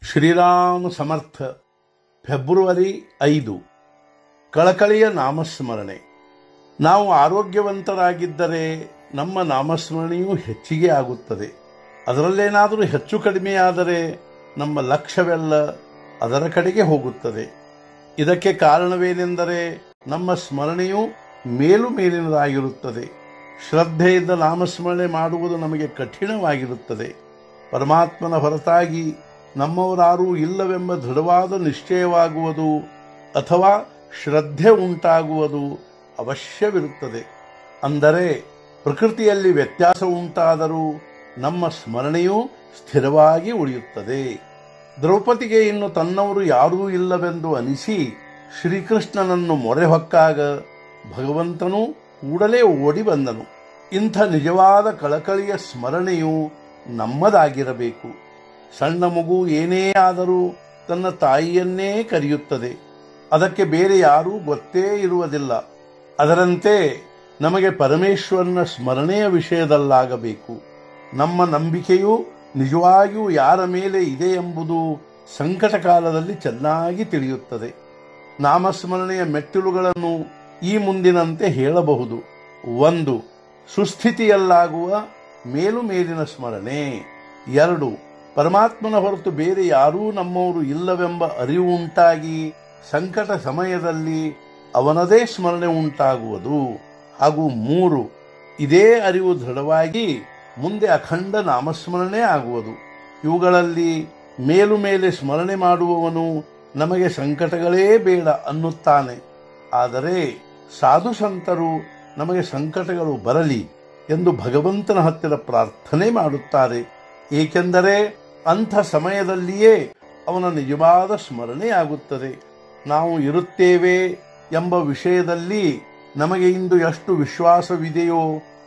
ಶ್ರೀರಾಮ ಸಮರ್ಥ. February 5. ಕಳಕಳಿಯ ನಾಮಸ್ಮರಣೆ. ನಾವು ಆರೋಗ್ಯವಂತರಾಗಿದ್ದರೆ ನಮ್ಮ ನಾಮಸ್ಮರಣೆಯೂ ಹೆಚ್ಚಿಗೆ ಆಗುತ್ತದೆ. ಅದರಲ್ಲೇನಾದರೂ ಹೆಚ್ಚು ಕಡಿಮೆಯಾದರೆ ನಮ್ಮ ಲಕ್ಷ್ಯವೆಲ್ಲ ಅದರ ಕಡೆಗೆ ಹೋಗುತ್ತದೆ. ಇದಕ್ಕೆ ಕಾರಣವೇನೆಂದರೆ ನಮ್ಮ ಸ್ಮರಣೆಯು ಮೇಲಿನದಾಗಿರುತ್ತದೆ. ಶ್ರದ್ಧೆಯಿಂದ ನಾಮಸ್ಮರಣೆ ಮಾಡುವುದು ನಮಗೆ ಕಠಿಣವಾಗಿರುತ್ತದೆ. ಪರಮಾತ್ಮನ ಹೊರತಾಗಿ ನಮ್ಮವರಾರೂ ಇಲ್ಲವೆಂಬ ದೃಢವಾದ ನಿಶ್ಚಯವಾಗುವುದು ಅಥವಾ ಶ್ರದ್ಧೆ ಉಂಟಾಗುವುದು ಅವಶ್ಯವಿರುತ್ತದೆ. ಅಂದರೆ ಪ್ರಕೃತಿಯಲ್ಲಿ ವ್ಯತ್ಯಾಸ ಉಂಟಾದರೂ ನಮ್ಮ ಸ್ಮರಣೆಯು ಸ್ಥಿರವಾಗಿ ಉಳಿಯುತ್ತದೆ. ದ್ರೌಪದಿಗೆ ಇನ್ನು ತನ್ನವರು ಯಾರೂ ಇಲ್ಲವೆಂದು ಅನಿಸಿ ಶ್ರೀಕೃಷ್ಣನನ್ನು ಮೊರೆ ಹೊಕ್ಕಾಗ ಭಗವಂತನು ಕೂಡಲೇ ಓಡಿ ಬಂದನು. ಇಂಥ ನಿಜವಾದ ಕಳಕಳಿಯ ಸ್ಮರಣೆಯು ನಮ್ಮದಾಗಿರಬೇಕು. ಸಣ್ಣ ಮಗು ಏನೇ ಆದರೂ ತನ್ನ ತಾಯಿಯನ್ನೇ ಕರೆಯುತ್ತದೆ. ಅದಕ್ಕೆ ಬೇರೆ ಯಾರೂ ಗೊತ್ತೇ ಇರುವುದಿಲ್ಲ. ಅದರಂತೆ ನಮಗೆ ಪರಮೇಶ್ವರನ ಸ್ಮರಣೆಯ ವಿಷಯದಲ್ಲಾಗಬೇಕು. ನಮ್ಮ ನಂಬಿಕೆಯು ನಿಜವಾಗಿಯೂ ಯಾರ ಮೇಲೆ ಇದೆ ಎಂಬುದು ಸಂಕಟ ಕಾಲದಲ್ಲಿ ಚೆನ್ನಾಗಿ ತಿಳಿಯುತ್ತದೆ. ನಾಮಸ್ಮರಣೆಯ ಮೆಟ್ಟಿಲುಗಳನ್ನು ಈ ಮುಂದಿನಂತೆ ಹೇಳಬಹುದು. 1. ಸುಸ್ಥಿತಿಯಲ್ಲಾಗುವ ಮೇಲಿನ ಸ್ಮರಣೆ. 2. ಪರಮಾತ್ಮನ ಹೊರತು ಬೇರೆ ಯಾರೂ ನಮ್ಮವರು ಇಲ್ಲವೆಂಬ ಅರಿವು ಉಂಟಾಗಿ ಸಂಕಟ ಸಮಯದಲ್ಲಿ ಅವನದೇ ಸ್ಮರಣೆ ಉಂಟಾಗುವುದು. ಹಾಗೂ 3. ಇದೇ ಅರಿವು ದೃಢವಾಗಿ ಮುಂದೆ ಅಖಂಡ ನಾಮಸ್ಮರಣೆ ಆಗುವುದು. ಇವುಗಳಲ್ಲಿ ಮೇಲೆ ಸ್ಮರಣೆ ಮಾಡುವವನು ನಮಗೆ ಸಂಕಟಗಳೇ ಬೇಡ ಅನ್ನುತ್ತಾನೆ. ಆದರೆ ಸಾಧು ಸಂತರು ನಮಗೆ ಸಂಕಟಗಳು ಬರಲಿ ಎಂದು ಭಗವಂತನ ಹತ್ತಿರ ಪ್ರಾರ್ಥನೆ ಮಾಡುತ್ತಾರೆ. ಏಕೆಂದರೆ ಅಂಥ ಸಮಯದಲ್ಲಿಯೇ ಅವನ ನಿಜವಾದ ಸ್ಮರಣೆಯಾಗುತ್ತದೆ. ನಾವು ಇರುತ್ತೇವೆ ಎಂಬ ವಿಷಯದಲ್ಲಿ ನಮಗೆ ಇಂದು ಎಷ್ಟು ವಿಶ್ವಾಸವಿದೆಯೋ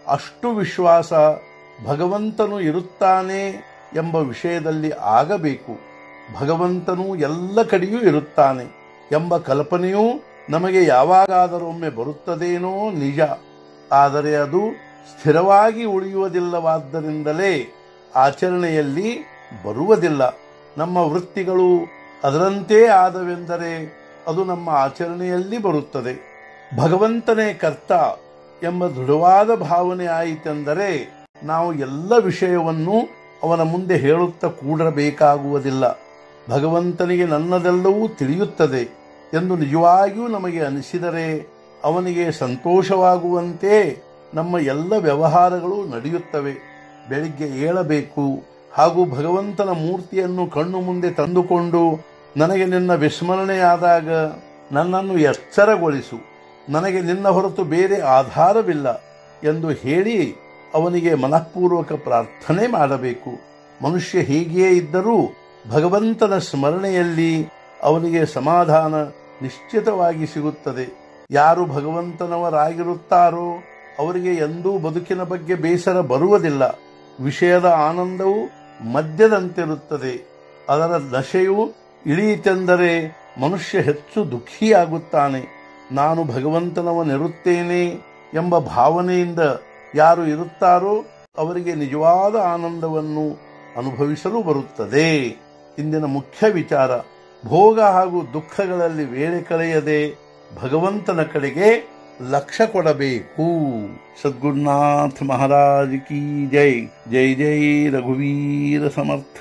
ಅಷ್ಟು ವಿಶ್ವಾಸ ಭಗವಂತನು ಇರುತ್ತಾನೆ ಎಂಬ ವಿಷಯದಲ್ಲಿ ಆಗಬೇಕು. ಭಗವಂತನು ಎಲ್ಲ ಕಡೆಯೂ ಇರುತ್ತಾನೆ ಎಂಬ ಕಲ್ಪನೆಯೂ ನಮಗೆ ಯಾವಾಗಾದರೊಮ್ಮೆ ಬರುತ್ತದೇನೋ ನಿಜ. ಆದರೆ ಅದು ಸ್ಥಿರವಾಗಿ ಉಳಿಯುವುದಿಲ್ಲವಾದ್ದರಿಂದಲೇ ಆಚರಣೆಯಲ್ಲಿ ಬರುವುದಿಲ್ಲ. ನಮ್ಮ ವೃತ್ತಿಗಳು ಅದರಂತೆ ಆದವೆಂದರೆ ಅದು ನಮ್ಮ ಆಚರಣೆಯಲ್ಲಿ ಬರುತ್ತದೆ. ಭಗವಂತನೇ ಕರ್ತ ಎಂಬ ದೃಢವಾದ ಭಾವನೆ ಆಯಿತೆಂದರೆ ನಾವು ಎಲ್ಲ ವಿಷಯವನ್ನು ಅವನ ಮುಂದೆ ಹೇಳುತ್ತಾ ಕೂಡಬೇಕಾಗುವುದಿಲ್ಲ. ಭಗವಂತನಿಗೆ ನನ್ನದೆಲ್ಲವೂ ತಿಳಿಯುತ್ತದೆ ಎಂದು ನಿಜವಾಗಿಯೂ ನಮಗೆ ಅನಿಸಿದರೆ ಅವನಿಗೆ ಸಂತೋಷವಾಗುವಂತೆ ನಮ್ಮ ಎಲ್ಲ ವ್ಯವಹಾರಗಳು ನಡೆಯುತ್ತವೆ. ಬೆಳಿಗ್ಗೆ ಏಳಬೇಕು ಹಾಗೂ ಭಗವಂತನ ಮೂರ್ತಿಯನ್ನು ಕಣ್ಣು ಮುಂದೆ ತಂದುಕೊಂಡು ನನಗೆ ನಿನ್ನ ವಿಸ್ಮರಣೆಯಾದಾಗ ನನ್ನನ್ನು ಎಚ್ಚರಗೊಳಿಸು, ನನಗೆ ನಿನ್ನ ಹೊರತು ಬೇರೆ ಆಧಾರವಿಲ್ಲ ಎಂದು ಹೇಳಿ ಅವನಿಗೆ ಮನಃಪೂರ್ವಕ ಪ್ರಾರ್ಥನೆ ಮಾಡಬೇಕು. ಮನುಷ್ಯ ಹೇಗೆಯೇ ಇದ್ದರೂ ಭಗವಂತನ ಸ್ಮರಣೆಯಲ್ಲಿ ಅವನಿಗೆ ಸಮಾಧಾನ ನಿಶ್ಚಿತವಾಗಿ ಸಿಗುತ್ತದೆ. ಯಾರು ಭಗವಂತನವರಾಗಿರುತ್ತಾರೋ ಅವರಿಗೆ ಎಂದೂ ಬದುಕಿನ ಬಗ್ಗೆ ಬೇಸರ ಬರುವುದಿಲ್ಲ. ವಿಷಯದ ಆನಂದವು ಮದ್ಯದಂತಿರುತ್ತದೆ. ಅದರ ನಶೆಯು ಇಳಿಯಿತೆಂದರೆ ಮನುಷ್ಯ ಹೆಚ್ಚು ದುಃಖಿಯಾಗುತ್ತಾನೆ. ನಾನು ಭಗವಂತನವನಿರುತ್ತೇನೆ ಎಂಬ ಭಾವನೆಯಿಂದ ಯಾರು ಇರುತ್ತಾರೋ ಅವರಿಗೆ ನಿಜವಾದ ಆನಂದವನ್ನು ಅನುಭವಿಸಲು ಬರುತ್ತದೆ. ಇಂದಿನ ಮುಖ್ಯ ವಿಚಾರ, ಭೋಗ ಹಾಗೂ ದುಃಖಗಳಲ್ಲಿ ವೇಳೆ ಕಳೆಯದೆ ಭಗವಂತನ ಕಡೆಗೆ ಲಕ್ಷ್ಯ ಕೊಡಬೇಕು. ಸದ್ಗುರುನಾಥ ಮಹಾರಾಜ್ ಕಿ ಜೈ. ಜೈ ಜೈ ರಘುವೀರ ಸಮರ್ಥ.